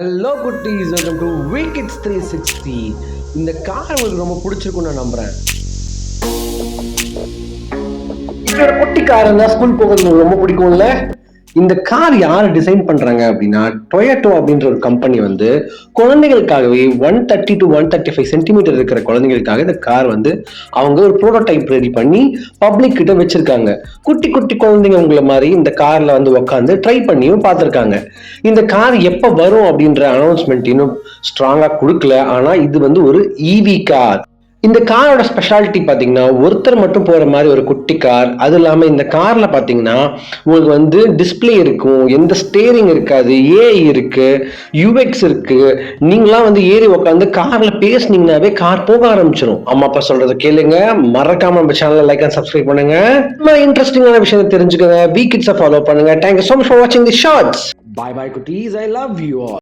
Hello குட்டீஸ், welcome to வீக்கிட்ஸ் 360. இந்த car உங்களுக்கு ரொம்ப பிடிச்சிருக்கும்னு நான் நம்புறேன். இதோட குட்டி கார் இருந்தால் ஸ்கூல் போகிறது உங்களுக்கு ரொம்ப பிடிக்கும்ல. இந்த கார் யார் டிசைன் பண்றாங்க அப்படின்னா, டொயோட்டோ அப்படின்ற ஒரு கம்பெனி வந்து குழந்தைகளுக்காகவே 130 to 135 சென்டிமீட்டர் இருக்கிற குழந்தைகளுக்காக இந்த கார் வந்து அவங்க ஒரு ப்ரோட்டோடைப் ரெடி பண்ணி பப்ளிக் கிட்ட வச்சிருக்காங்க. குட்டி குட்டி குழந்தைங்க உங்களை மாதிரி இந்த கார்ல வந்து உட்காந்து ட்ரை பண்ணியும் பார்த்துருக்காங்க. இந்த கார் எப்ப வரும் அப்படின்ற அனௌன்ஸ்மெண்ட் இன்னும் ஸ்ட்ராங்கா கொடுக்கல. ஆனா இது வந்து ஒரு இவி கார். இந்த காரோட ஸ்பெஷாலிட்டி பாத்தீங்கன்னா, ஒருத்தர் மட்டும் போற மாதிரி ஒரு குட்டி கார். அது இல்லாம இந்த கார்ல பாத்தீங்கன்னா உங்களுக்கு வந்து டிஸ்பிளே இருக்கும், எந்த ஸ்டேரிங் இருக்காது, ஏஐ இருக்கு, யூஎக்ஸ் இருக்கு. நீங்களாம் வந்து ஏறி உட்காந்து கார்ல பேசுனீங்கன்னாவே கார் போக ஆரம்பிச்சிடும். அம்மா அப்பா சொல்றதை கேளுங்க. மறக்காம நம்ம சேனலை லைக் அண்ட் சப்ஸ்கிரைப் பண்ணுங்க. இன்ட்ரெஸ்டிங்கான விஷயத்தை தெரிஞ்சுக்கோங்க. வீக்கிட்ஸை ஃபாலோ பண்ணுங்க. Thank you so much for watching the shots. Bye bye குட்டீஸ். I love you all.